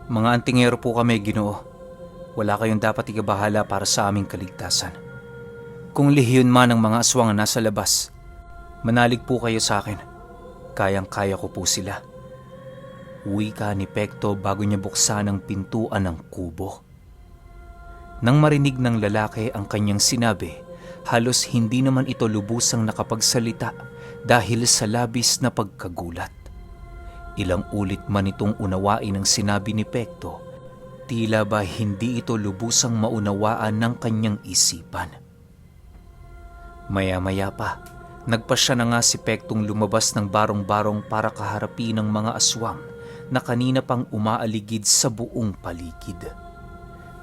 Mga antingero po kami, Ginoo. Wala kayong dapat igabahala para sa aming kaligtasan. Kung lehiyon man ang mga aswang na nasa labas, manalig po kayo sa akin. Kayang-kaya ko po sila. Wika ni Pekto bago niya buksan ang pintuan ng kubo. Nang marinig ng lalaki ang kanyang sinabi, halos hindi naman ito lubusang nakapagsalita dahil sa labis na pagkagulat. Ilang ulit man itong unawain ang sinabi ni Pekto, tila ba hindi ito lubusang maunawaan ng kanyang isipan. Maya-maya pa, nagpasya na nga si Pektong lumabas ng barong-barong para kaharapin ang mga aswang na kanina pang umaaligid sa buong paligid.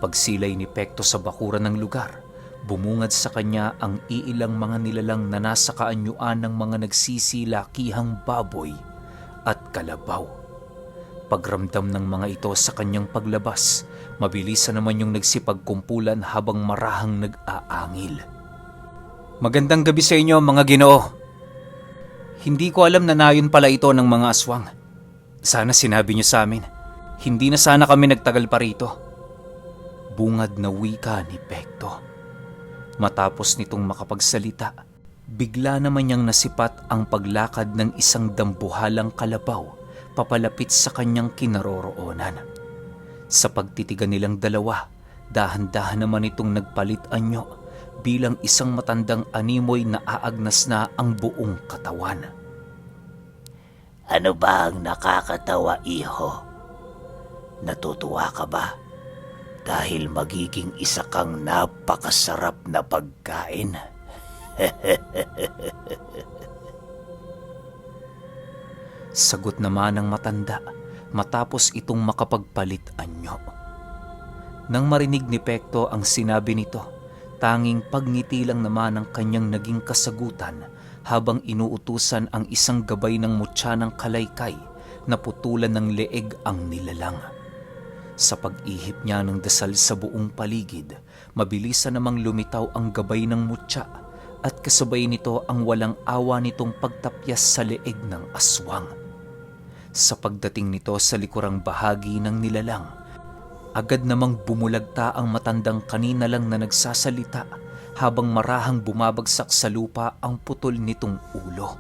Pagsilay ni Pekto sa bakuran ng lugar, bumungad sa kanya ang iilang mga nilalang na nasa kaanyuan ng mga nagsisilakihang baboy at kalabaw. Pagramdam ng mga ito sa kanyang paglabas, mabilisan naman yung nagsipagkumpulan habang marahang nag-aangil. Magandang gabi sa inyo, mga Ginoo. Hindi ko alam na nayon pala ito ng mga aswang. Sana sinabi niyo sa amin. Hindi na sana kami nagtagal pa rito. Bungad na wika ni Pekto. Matapos nitong makapagsalita, bigla naman niyang nasipat ang paglakad ng isang dambuhalang kalabaw papalapit sa kanyang kinaroroonan. Sa pagtitigan nilang dalawa, dahan-dahan naman itong nagpalit anyo bilang isang matandang animoy na aagnas na ang buong katawan. Ano ba ang nakakatawa, iho? Natutuwa ka ba? Dahil magiging isa kang napakasarap na pagkain. Sagot naman ng matanda matapos itong makapagpalit anyo. Nang marinig ni Pekto ang sinabi nito, tanging pagngiti lang naman ang kanyang naging kasagutan habang inuutusan ang isang gabay ng mutya ng kalaykay na putulan ng leeg ang nilalang. Sa pag-ihip niya ng dasal sa buong paligid, mabilisan namang lumitaw ang gabay ng mutya at kasabay nito ang walang awa nitong pagtapyas sa leeg ng aswang. Sa pagdating nito sa likurang bahagi ng nilalang, agad namang bumulagta ang matandang kanina lang na nagsasalita habang marahang bumabagsak sa lupa ang putol nitong ulo.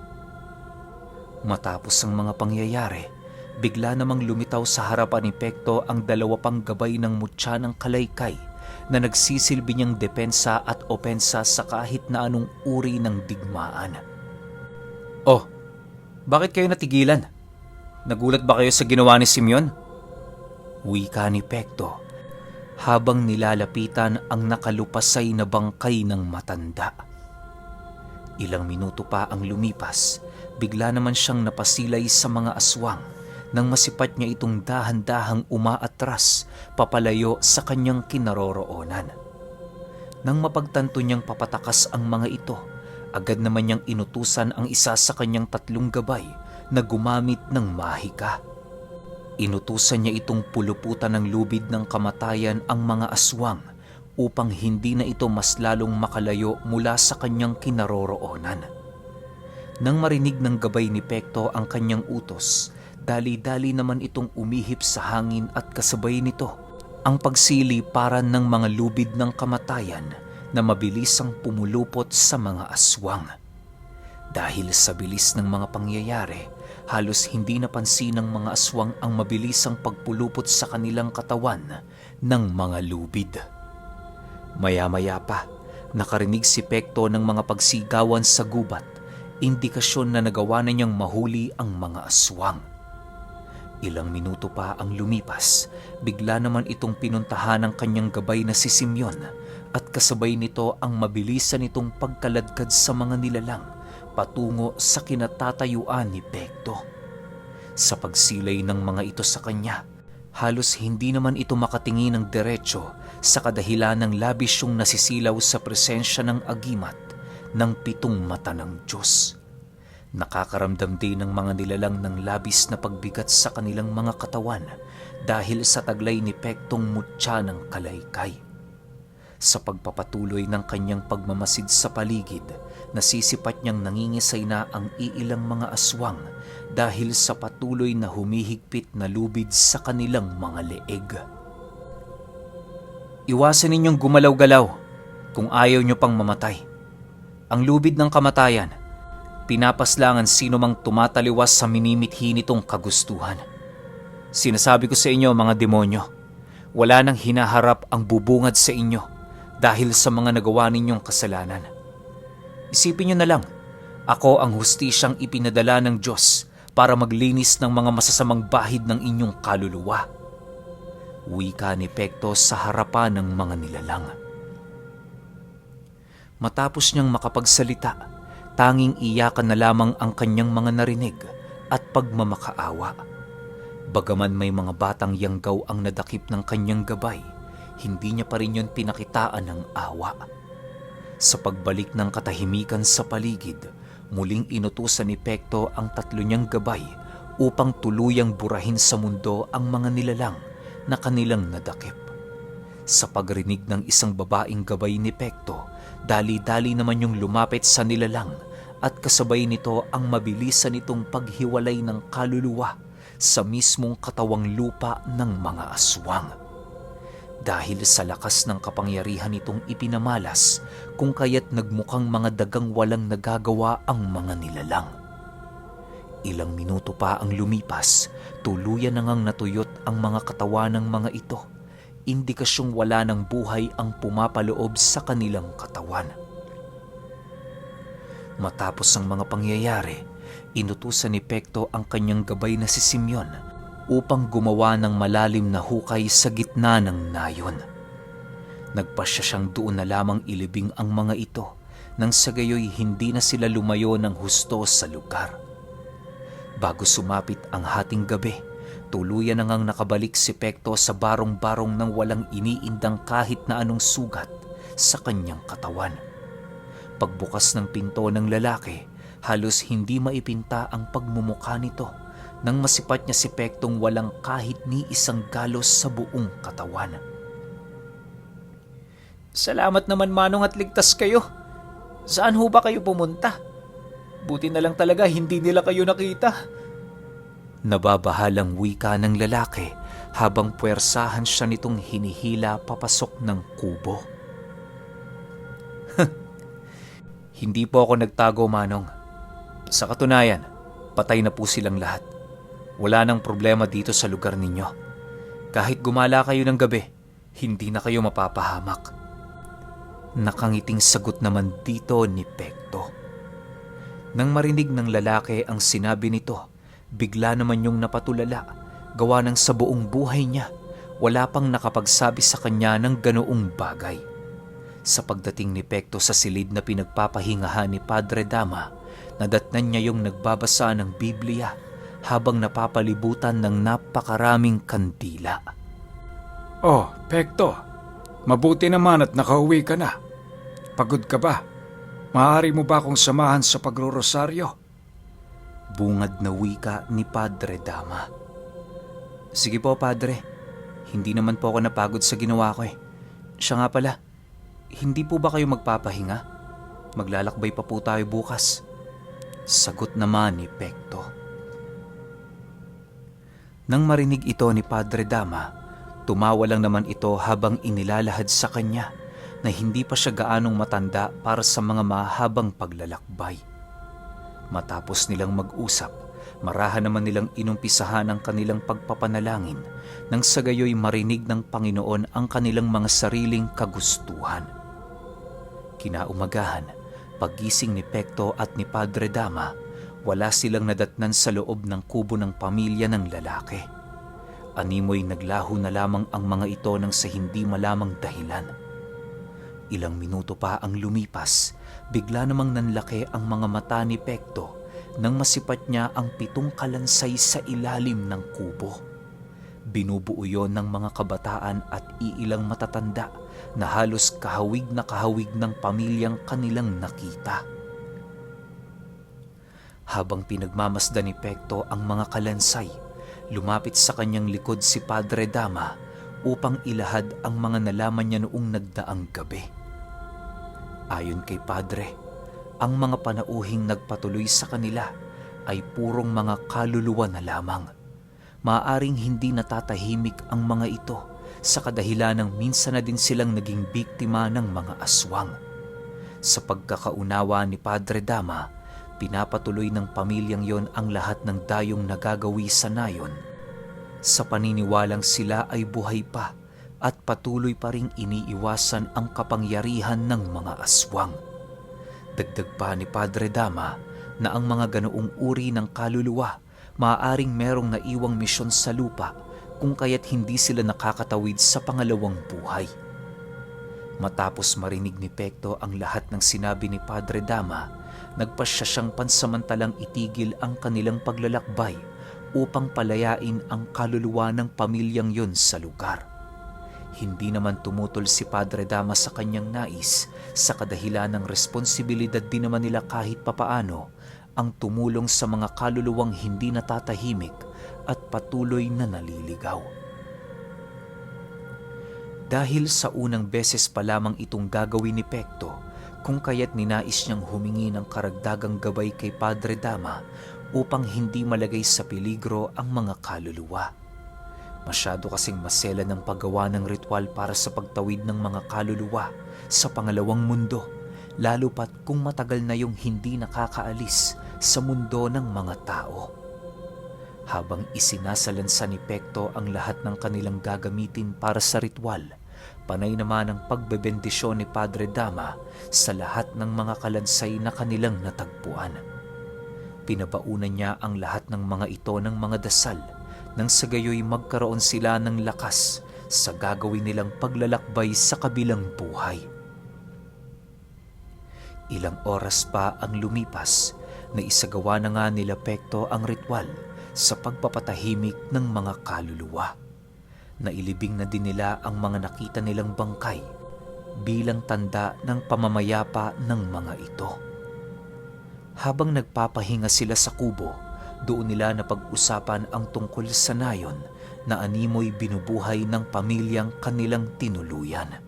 Matapos ang mga pangyayari, bigla namang lumitaw sa harapan ni Pekto ang dalawa pang gabay ng mutya ng kalaykay na nagsisilbi niyang depensa at opensa sa kahit na anong uri ng digmaan. Oh, bakit kayo natigilan? Nagulat ba kayo sa ginawa ni Simeon? Wika ni Pekto habang nilalapitan ang nakalupasay na bangkay ng matanda. Ilang minuto pa ang lumipas, bigla naman siyang napasilay sa mga aswang nang masipat niya itong dahan-dahang umaatras papalayo sa kanyang kinaroroonan. Nang mapagtanto niyang papatakas ang mga ito, agad naman niyang inutusan ang isa sa kanyang 3 gabay na gumamit ng mahika. Inutusan niya itong puluputan ng lubid ng kamatayan ang mga aswang upang hindi na ito mas lalong makalayo mula sa kanyang kinaroroonan. Nang marinig ng gabay ni Pekto ang kanyang utos, dali-dali naman itong umihip sa hangin at kasabay nito ang pagsiliparan ng mga lubid ng kamatayan na mabilisang pumulupot sa mga aswang. Dahil sa bilis ng mga pangyayari, halos hindi napansin ng mga aswang ang mabilisang pagpulupot sa kanilang katawan ng mga lubid. Maya-maya pa, nakarinig si Pekto ng mga pagsigawan sa gubat, indikasyon na nagawa na niyang mahuli ang mga aswang. Ilang minuto pa ang lumipas, bigla naman itong pinuntahan ng kanyang gabay na si Simeon at kasabay nito ang mabilisan nitong pagkaladkad sa mga nilalang patungo sa kinatatayuan ni Pekto. Sa pagsilay ng mga ito sa kanya, halos hindi naman ito makatingin ng diretsyo sa kadahilan ng labis yung nasisilaw sa presensya ng agimat ng 7 mata ng Diyos. Nakakaramdam din ng mga nilalang ng labis na pagbigat sa kanilang mga katawan dahil sa taglay ni Pektong mutya ng kalaykay. Sa pagpapatuloy ng kanyang pagmamasid sa paligid, nasisipat niyang nangingisay na ang iilang mga aswang dahil sa patuloy na humihigpit na lubid sa kanilang mga leeg. Iwasan ninyong gumalaw-galaw kung ayaw nyo pang mamatay. Ang lubid ng kamatayan, pinapaslangan sino mang tumataliwas sa minimithi nitong kagustuhan. Sinasabi ko sa inyo mga demonyo, wala nang hinaharap ang bubungad sa inyo dahil sa mga nagawa ninyong kasalanan. Isipin nyo na lang, ako ang hustisyang ipinadala ng Diyos para maglinis ng mga masasamang bahid ng inyong kaluluwa. Wika ni Pekto sa harapan ng mga nilalang. Matapos niyang makapagsalita, tanging iyakan na lamang ang kanyang mga narinig at pagmamakaawa. Bagaman may mga batang yanggaw ang nadakip ng kanyang gabay, hindi niya pa rin yun pinakitaan ng awa. Sa pagbalik ng katahimikan sa paligid, muling inutusan ni Pekto ang 3 niyang gabay upang tuluyang burahin sa mundo ang mga nilalang na kanilang nadakip. Sa pagrinig ng isang babaeng gabay ni Pekto, dali-dali naman yung lumapit sa nilalang at kasabay nito ang mabilisan nitong paghiwalay ng kaluluwa sa mismong katawang lupa ng mga aswang. Dahil sa lakas ng kapangyarihan nitong ipinamalas, kung kaya't nagmukhang mga dagang walang nagagawa ang mga nilalang. Ilang minuto pa ang lumipas, tuluyan na ngang natuyot ang mga katawan ng mga ito. Indikasyong wala ng buhay ang pumapaloob sa kanilang katawan. Matapos ang mga pangyayari, inutusan ni Pekto ang kanyang gabay na si Simeon upang gumawa ng malalim na hukay sa gitna ng nayon. Nagpasya siyang doon na lamang ilibing ang mga ito nang sa gayoy hindi na sila lumayo ng husto sa lugar. Bago sumapit ang hating gabi, tuluyan na ngang nakabalik si Pekto sa barong-barong nang walang iniindang kahit na anong sugat sa kanyang katawan. Pagbukas ng pinto ng lalaki, halos hindi maipinta ang pagmumukha nito nang masipat niya si Pektong walang kahit ni isang galos sa buong katawan. Salamat naman Manong at ligtas kayo. Saan ho ba kayo pumunta? Buti na lang talaga hindi nila kayo nakita. Nababahalang wika ng lalaki habang puwersahan siya nitong hinihila papasok ng kubo. Hindi po ako nagtago, Manong. Sa katunayan, patay na po silang lahat. Wala nang problema dito sa lugar ninyo. Kahit gumala kayo ng gabi, hindi na kayo mapapahamak. Nakangiting sagot naman dito ni Pekto. Nang marinig ng lalaki ang sinabi nito, bigla naman yung napatulala, gawa ng sa buong buhay niya, wala pang nakapagsabi sa kanya ng ganoong bagay. Sa pagdating ni Pekto sa silid na pinagpapahingahan ni Padre Dama, nadatnan niya yung nagbabasa ng Biblia habang napapalibutan ng napakaraming kandila. Oh, Pekto, mabuti naman at nakauwi ka na. Pagod ka ba? Maaari mo ba akong samahan sa pagrorosaryo? Bungad na wika ni Padre Dama. Sige po, Padre. Hindi naman po ako napagod sa ginawa ko eh. Siya nga pala, hindi po ba kayo magpapahinga? Maglalakbay pa po tayo bukas. Sagot naman ni Pekto. Nang marinig ito ni Padre Dama, tumawa lang naman ito habang inilalahad sa kanya na hindi pa siya gaanong matanda para sa mga mahabang paglalakbay. Matapos nilang mag-usap, marahan naman nilang inumpisahan ang kanilang pagpapanalangin nang sa gayoy marinig ng Panginoon ang kanilang mga sariling kagustuhan. Kinaumagahan, paggising ni Pekto at ni Padre Dama, wala silang nadatnan sa loob ng kubo ng pamilya ng lalaki. Animoy naglaho na lamang ang mga ito nang sa hindi malamang dahilan. Ilang minuto pa ang lumipas, bigla namang nanlaki ang mga mata ni Pekto nang masipat niya ang 7 kalansay sa ilalim ng kubo. Binubuo yon ng mga kabataan at iilang matatanda na halos kahawig ng pamilyang kanilang nakita. Habang pinagmamasdan ni Pekto ang mga kalansay, lumapit sa kanyang likod si Padre Dama upang ilahad ang mga nalaman niya noong nagdaang gabi. Ayon kay Padre, ang mga panauhing nagpatuloy sa kanila ay purong mga kaluluwa na lamang. Maaaring hindi natatahimik ang mga ito sa kadahilanang minsan na din silang naging biktima ng mga aswang. Sa pagkakaunawa ni Padre Dama, pinapatuloy ng pamilyang yon ang lahat ng dayong nagagawi sa nayon. Sa paniniwalang sila ay buhay pa at patuloy pa ring iniiwasan ang kapangyarihan ng mga aswang. Dagdag pa ni Padre Dama na ang mga ganoong uri ng kaluluwa maaaring merong naiwang misyon sa lupa kung kaya't hindi sila nakakatawid sa pangalawang buhay. Matapos marinig ni Pekto ang lahat ng sinabi ni Padre Dama, nagpasya siyang pansamantalang itigil ang kanilang paglalakbay upang palayain ang kaluluwa ng pamilyang yon sa lugar. Hindi naman tumutol si Padre Dama sa kanyang nais sa kadahilan ng responsibilidad din naman nila kahit papaano ang tumulong sa mga kaluluwang hindi natatahimik at patuloy na naliligaw. Dahil sa unang beses pa lamang itong gagawin ni Pekto, kung kaya't ninais niyang humingi ng karagdagang gabay kay Padre Dama upang hindi malagay sa peligro ang mga kaluluwa. Masyado kasing masela ng paggawa ng ritual para sa pagtawid ng mga kaluluwa sa pangalawang mundo, lalo pat kung matagal na yung hindi nakakaalis sa mundo ng mga tao. Habang isinasalansa ni Pekto ang lahat ng kanilang gagamitin para sa ritual, panay naman ang pagbebendisyon ni Padre Dama sa lahat ng mga kalansay na kanilang natagpuan. Pinabaunan niya ang lahat ng mga ito ng mga dasal nang sa gayoy magkaroon sila ng lakas sa gagawin nilang paglalakbay sa kabilang buhay. Ilang oras pa ang lumipas na isagawa na nga nila Pekto ang ritual sa pagpapatahimik ng mga kaluluwa. Nailibing na din nila ang mga nakita nilang bangkay bilang tanda ng pamamayapa ng mga ito. Habang nagpapahinga sila sa kubo, doon nila napag-usapan ang tungkol sa nayon na animoy binubuhay ng pamilyang kanilang tinuluyan.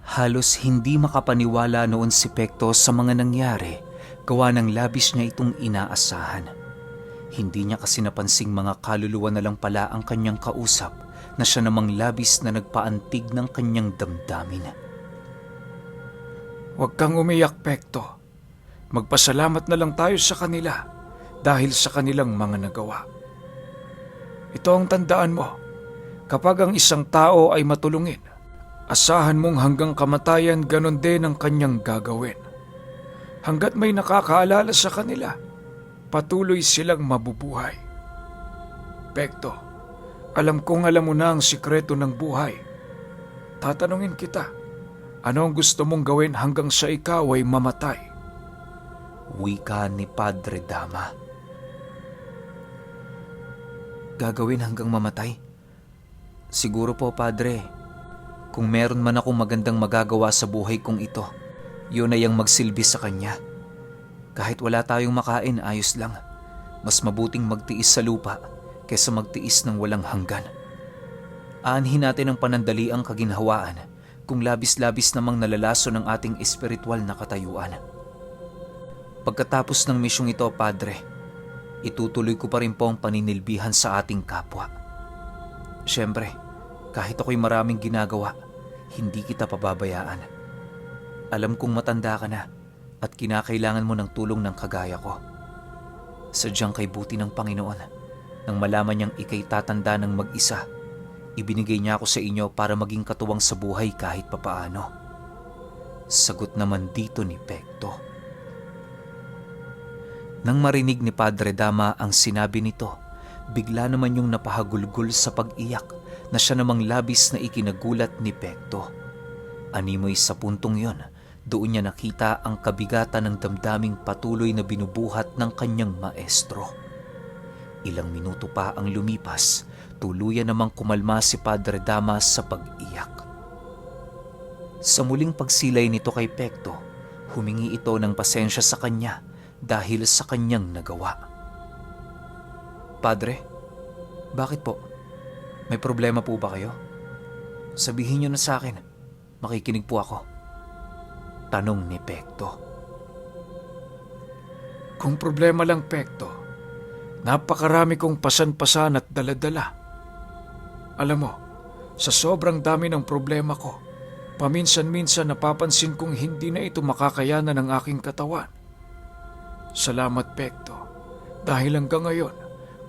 Halos hindi makapaniwala noon si Pekto sa mga nangyari, gawa ng labis niya itong inaasahan. Hindi niya kasi napansing mga kaluluwa na lang pala ang kanyang kausap, na siya namang labis na nagpaantig ng kanyang damdamin. Huwag kang umiyak, Pekto. Magpasalamat na lang tayo sa kanila dahil sa kanilang mga nagawa. Ito ang tandaan mo. Kapag ang isang tao ay matulungin, asahan mong hanggang kamatayan ganon din ang kanyang gagawin. Hanggat may nakakaalala sa kanila, patuloy silang mabubuhay. Pekto, alam kong alam mo na ang sikreto ng buhay. Tatanungin kita, ano ang gusto mong gawin hanggang sa ikaw ay mamatay? Wika ni Padre Dama. Gagawin hanggang mamatay? Siguro po, Padre. Kung meron man akong magandang magagawa sa buhay kong ito, yun ay ang magsilbi sa kanya. Kahit wala tayong makain, ayos lang. Mas mabuting magtiis sa lupa kaysa magtiis ng walang hanggan. Aanhin natin ang panandaliang kaginhawaan kung labis-labis namang nalalaso ng ating espiritual na katayuan. Pagkatapos ng misyong ito, Padre, itutuloy ko pa rin po ang paninilbihan sa ating kapwa. Siyempre, kahit ako'y maraming ginagawa, hindi kita pababayaan. Alam kong matanda ka na at kinakailangan mo ng tulong ng kagaya ko. Sadyang kay buti ng Panginoon, nang malaman niyang ika'y tatanda ng mag-isa, ibinigay niya ako sa inyo para maging katuwang sa buhay kahit papaano. Sagot naman dito ni Pekto. Nang marinig ni Padre Dama ang sinabi nito, bigla naman yung napahagulgol sa pag-iyak na siya namang labis na ikinagulat ni Pekto. Animoy sa puntong yon, doon niya nakita ang kabigatan ng damdaming patuloy na binubuhat ng kanyang maestro. Ilang minuto pa ang lumipas, tuluyan namang kumalma si Padre Dama sa pag-iyak. Sa muling pagsilay nito kay Pekto, humingi ito ng pasensya sa kanya dahil sa kanyang nagawa. Padre, bakit po? May problema po ba kayo? Sabihin niyo na sa akin. Makikinig po ako. Tanong ni Pekto. Kung problema lang, Pekto, napakarami kong pasan-pasan at daladala. Alam mo, sa sobrang dami ng problema ko, paminsan-minsan napapansin kong hindi na ito makakayanan ng aking katawan. Salamat, Pekto, dahil hanggang ngayon,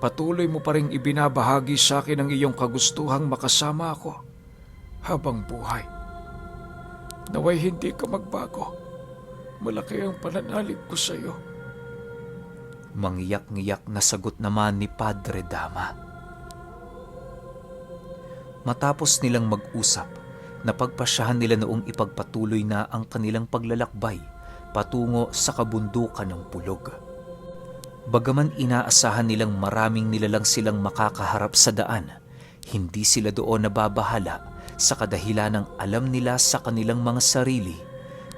patuloy mo pa rin ibinabahagi sa akin ang iyong kagustuhang makasama ako habang buhay. Naway hindi ka magbago. Malaki ang pananalig ko sa iyo. Mangiyak-ngiyak na sagot naman ni Padre Dama. Matapos nilang mag-usap, napagpasyahan nila noong ipagpatuloy na ang kanilang paglalakbay patungo sa kabundukan ng Pulog. Bagaman inaasahan nilang maraming nilalang silang makakaharap sa daan, hindi sila doon nababahala sa kadahilan ng alam nila sa kanilang mga sarili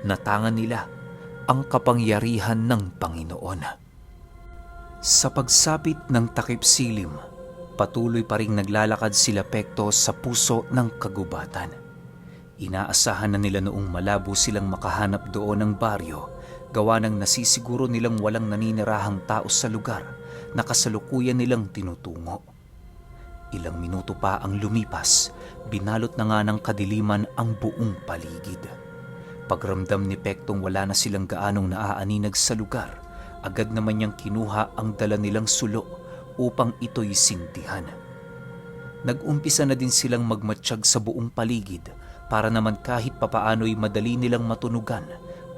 na tangan nila ang kapangyarihan ng Panginoon. Sa pagsapit ng takip silim, patuloy pa ring naglalakad sila Pekto sa puso ng kagubatan. Inaasahan na nila noong malabo silang makahanap doon ng baryo, gawa ng nasisiguro nilang walang naninirahang tao sa lugar na kasalukuyan nilang tinutungo. Ilang minuto pa ang lumipas, binalot na nga ng kadiliman ang buong paligid. Pagramdam ni Pektong wala na silang gaanong naaaninag sa lugar, agad naman niyang kinuha ang dala nilang sulo upang ito'y sintihan. Nag-umpisa na din silang magmatsyag sa buong paligid para naman kahit papaano'y madali nilang matunugan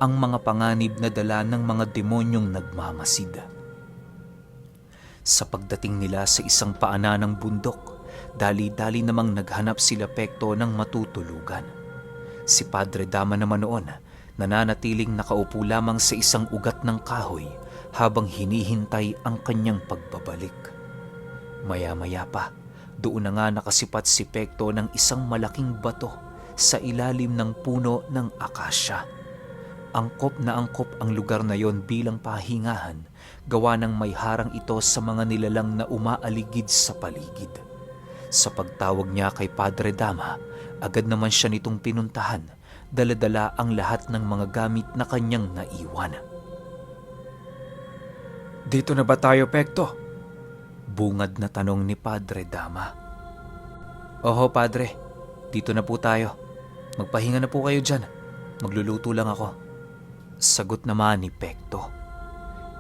ang mga panganib na dala ng mga demonyong nagmamasid. Sa pagdating nila sa isang paanan ng bundok, dali-dali namang naghanap sila Pekto ng matutulugan. Si Padre Dama naman noon, nananatiling nakaupo lamang sa isang ugat ng kahoy habang hinihintay ang kanyang pagbabalik. Maya-maya pa, doon na nga nakasipat si Pekto ng isang malaking bato sa ilalim ng puno ng akasya. Angkop na angkop ang lugar na yon bilang pahingahan, gawa ng may harang ito sa mga nilalang na umaaligid sa paligid. Sa pagtawag niya kay Padre Dama, agad naman siya nitong pinuntahan, dala-dala ang lahat ng mga gamit na kanyang naiwan. Dito na ba tayo, Pekto? Bungad na tanong ni Padre Dama. Oho, Padre. Dito na po tayo. Magpahinga na po kayo dyan. Magluluto lang ako. Sagot naman ni Pekto.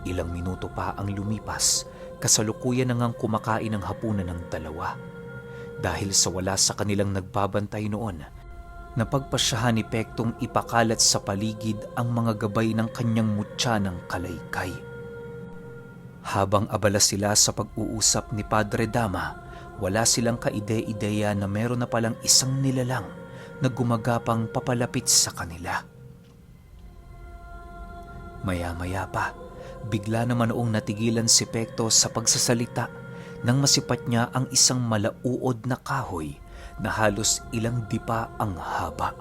Ilang minuto pa ang lumipas, kasalukuyan na ngang kumakain ang hapunan ng dalawa. Dahil sa wala sa kanilang nagbabantay noon, napagpasyahan ni Pektong ipakalat sa paligid ang mga gabay ng kanyang mutya ng kalaykay. Habang abala sila sa pag-uusap ni Padre Dama, wala silang kaide-ideya na meron na palang isang nilalang na gumagapang papalapit sa kanila. Maya-maya pa, bigla naman noong natigilan si Pekto sa pagsasalita nang masipat niya ang isang malauod na kahoy na halos ilang dipa ang haba.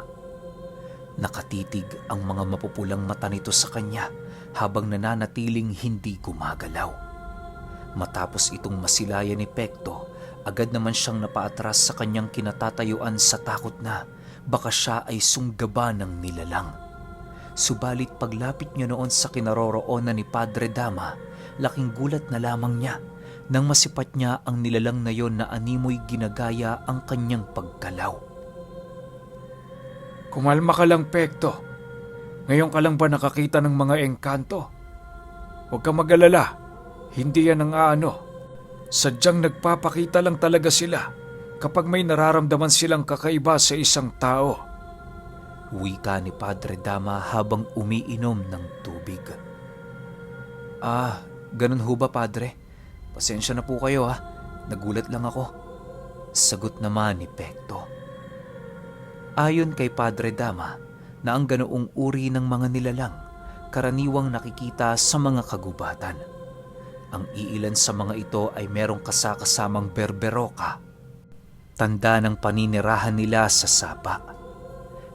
Nakatitig ang mga mapupulang mata nito sa kanya habang nananatiling hindi gumagalaw. Matapos itong masilayan ni Pekto, agad naman siyang napaatras sa kanyang kinatatayuan sa takot na baka siya ay sunggaba ng nilalang. Subalit paglapit niya noon sa kinaroroonan ni Padre Dama, laking gulat na lamang niya nang masipat niya ang nilalang na yon na animoy ginagaya ang kanyang pagkalaw. Kumalma ka lang, Pekto. Ngayon ka lang ba nakakita ng mga engkanto? Huwag ka mag-alala. Hindi yan ang aano. Sadyang nagpapakita lang talaga sila kapag may nararamdaman silang kakaiba sa isang tao. Wika ni Padre Dama habang umiinom ng tubig. Ganun ho ba, Padre? Pasensya na po kayo ha. Nagulat lang ako. Sagot naman ni Pekto. Ayon kay Padre Dama, na ang ganoong uri ng mga nilalang, karaniwang nakikita sa mga kagubatan. Ang iilan sa mga ito ay merong kasakasamang berberoka, tanda ng paninirahan nila sa sapa.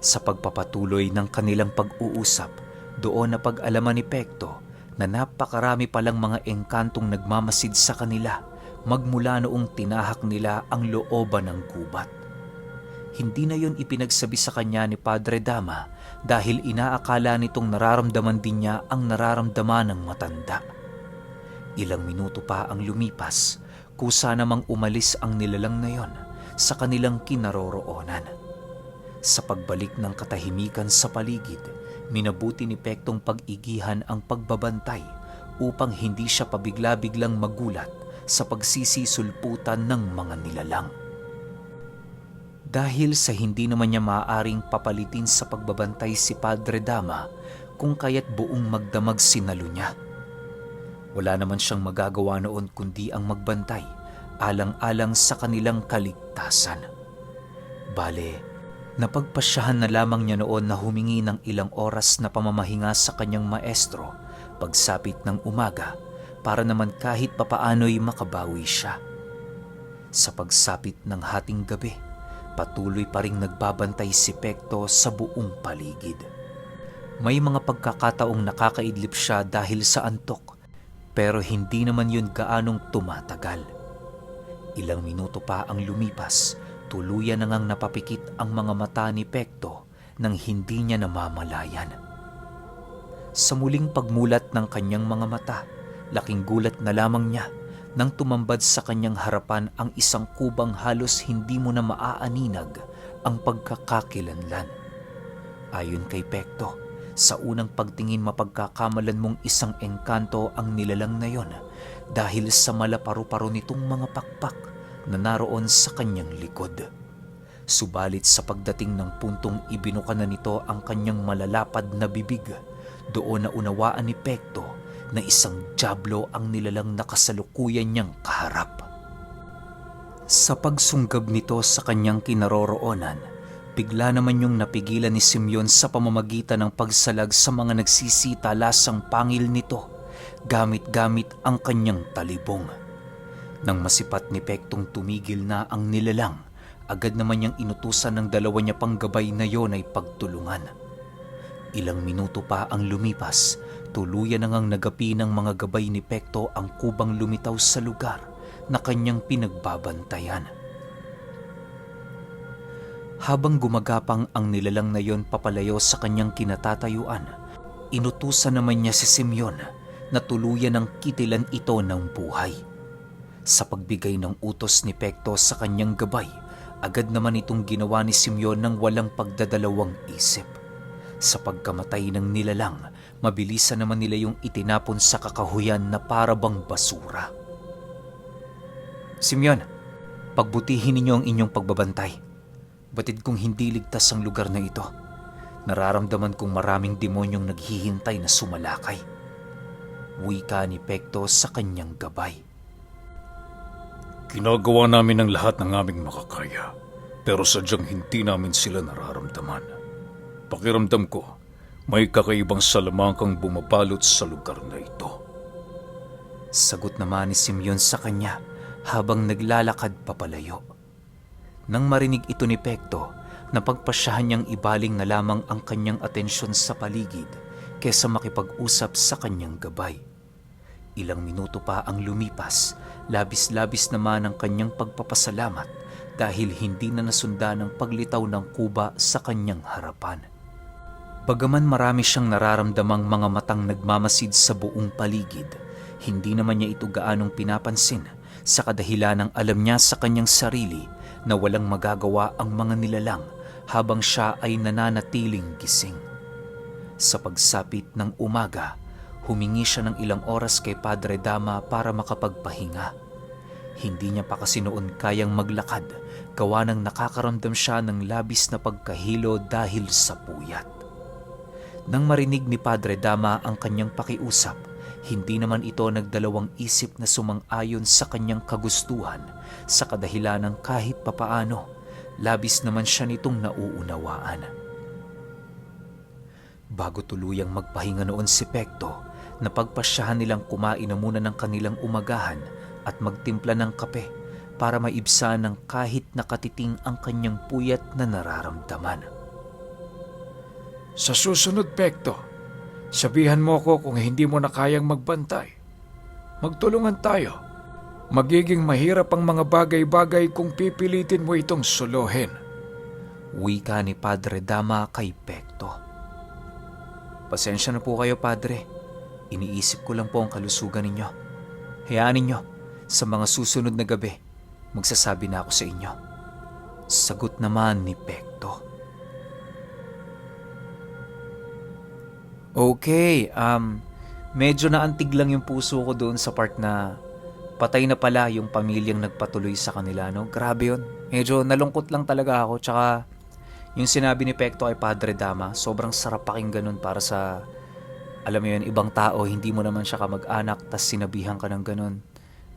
Sa pagpapatuloy ng kanilang pag-uusap, doon na pag-alaman ni Pekto na napakarami palang mga engkantong nagmamasid sa kanila magmula noong tinahak nila ang looban ng gubat. Hindi na yon ipinagsabi sa kanya ni Padre Dama dahil inaakala nitong nararamdaman din niya ang nararamdaman ng matanda. Ilang minuto pa ang lumipas, kusa namang umalis ang nilalang na yon sa kanilang kinaroroonan. Sa pagbalik ng katahimikan sa paligid, minabuti ni Pektong pag-igihan ang pagbabantay upang hindi siya pabigla-biglang magulat sa pagsisisulputan ng mga nilalang. Dahil sa hindi naman niya maaaring papalitin sa pagbabantay si Padre Dama kung kaya't buong magdamag sinalo niya. Wala naman siyang magagawa noon kundi ang magbantay, alang-alang sa kanilang kaligtasan. Bale, napagpasyahan na lamang niya noon na humingi ng ilang oras na pamamahinga sa kanyang maestro pagsapit ng umaga para naman kahit papaano'y makabawi siya. Sa pagsapit ng hating gabi, patuloy pa ring nagbabantay si Pekto sa buong paligid. May mga pagkakataong nakakaidlip siya dahil sa antok, pero hindi naman yun gaanong tumatagal. Ilang minuto pa ang lumipas, tuluyan na ngang napapikit ang mga mata ni Pekto nang hindi niya namamalayan. Sa muling pagmulat ng kanyang mga mata, laking gulat na lamang niya nang tumambad sa kanyang harapan ang isang kubang halos hindi mo na maaaninag ang pagkakakilanlan. Ayon kay Pekto, sa unang pagtingin mapagkakamalan mong isang engkanto ang nilalang na yon dahil sa malaparu-paro nitong mga pakpak na naroon sa kanyang likod. Subalit sa pagdating ng puntong ibinuka na nito ang kanyang malalapad na bibig, doon na unawaan ni Pekto na isang dyablo ang nilalang nakasalukuyan niyang kaharap. Sa pagsunggab nito sa kanyang kinaroroonan, bigla naman yung napigilan ni Simeon sa pamamagitan ng pagsalag sa mga nagsisitalasang pangil nito, gamit-gamit ang kanyang talibong. Nang masipat ni Pektong tumigil na ang nilalang, agad naman niyang inutusan ng dalawa niya pang gabay na yon ay pagtulungan. Ilang minuto pa ang lumipas, tuluyan na ngang nagapi ng mga gabay ni Pekto ang kubang lumitaw sa lugar na kanyang pinagbabantayan. Habang gumagapang ang nilalang na yon papalayo sa kanyang kinatatayuan, inutusan naman niya si Simeon na tuluyan ng kitilan ito ng buhay. Sa pagbigay ng utos ni Pekto sa kanyang gabay, agad naman itong ginawa ni Simeon ng walang pagdadalawang isip. Sa pagkamatay ng nilalang, mabilisan naman nila yung itinapon sa kakahuyan na parabang basura. Simeon, pagbutihin ninyo ang inyong pagbabantay. Batid kong hindi ligtas ang lugar na ito. Nararamdaman kong maraming demonyong naghihintay na sumalakay. Wika ni Pekto sa kanyang gabay. Ginagawa namin ang lahat ng aming makakaya, pero sadyang hindi namin sila nararamdaman. Pakiramdam ko, may kakaibang salamangkang bumapalot sa lugar na ito. Sagot naman ni Simeon sa kanya habang naglalakad papalayo. Nang marinig ito ni Pekto, napagpasyahan niyang ibaling na lamang ang kanyang atensyon sa paligid kesa makipag-usap sa kanyang gabay. Ilang minuto pa ang lumipas, labis-labis naman ang kanyang pagpapasalamat dahil hindi na nasundan ang paglitaw ng kuba sa kanyang harapan. Bagaman marami siyang nararamdamang mga matang nagmamasid sa buong paligid, hindi naman niya ito gaanong pinapansin sa kadahilanang alam niya sa kanyang sarili na walang magagawa ang mga nilalang habang siya ay nananatiling gising. Sa pagsapit ng umaga, humingi siya ng ilang oras kay Padre Dama para makapagpahinga. Hindi niya pa kasi noon kayang maglakad, gawa ng nakakaramdam siya ng labis na pagkahilo dahil sa puyat. Nang marinig ni Padre Dama ang kanyang pakiusap, hindi naman ito nagdalawang isip na sumang-ayon sa kanyang kagustuhan sa kadahilanang kahit papaano, labis naman siya nitong nauunawaan. Bago tuluyang magpahinga noon si Pekto, napagpasyahan nilang kumain na muna ng kanilang umagahan at magtimpla ng kape para maibsan ng kahit nakatiting ang kanyang puyat na nararamdaman. Sa susunod, Pekto, sabihan mo ko kung hindi mo na kayang magbantay. Magtulungan tayo. Magiging mahirap ang mga bagay-bagay kung pipilitin mo itong suluhin. Wika ni Padre Dama kay Pekto. Pasensya na po kayo, Padre. Iniisip ko lang po ang kalusugan ninyo. Hayaan ninyo, sa mga susunod na gabi, magsasabi na ako sa inyo. Sagot naman ni Pekto. Okay, medyo naantig lang yung puso ko doon sa part na patay na pala yung pamilyang nagpatuloy sa kanila, no? Grabe yun. Medyo nalungkot lang talaga ako. Tsaka yung sinabi ni Pekto kay Padre Dama, sobrang sarap pakinggan nun para sa, alam mo yun, ibang tao, hindi mo naman siya kamag-anak, tas sinabihan ka ng ganun.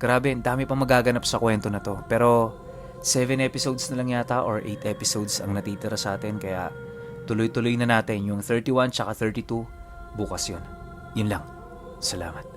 Grabe, dami pa magaganap sa kwento na to. Pero 7 episodes na lang yata or 8 episodes ang natitira sa atin, kaya tuloy-tuloy na natin yung 31 tsaka 32 bukas yun. Yun lang. Salamat.